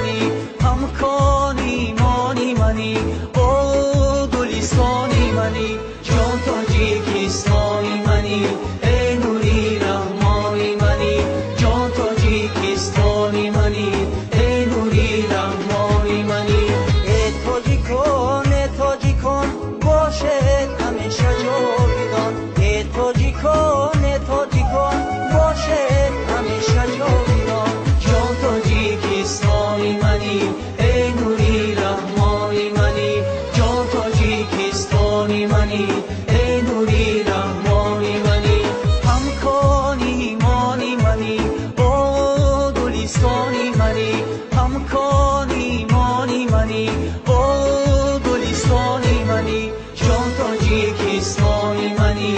منی، همکان ایمانی منی، او گلستانی منی، جان تاجیکستانی منی، ای نوری رحمانی منی، جان تاجیکستانی منی، ای نوری رحمانی منی. ای تاجیکان باشد همیشه جاودان، ای تاجیکان باشد همیشه جاودان، جان تاجیکستانی منی، ای نوری رحمانی منی، جان تاجیکستانی منی، ای نوری رحمانی منی، همکان ایمانی منی، او گلستانی منی، همکان ایمانی منی، او گلستانی منی، جان تاجیکستانی منی،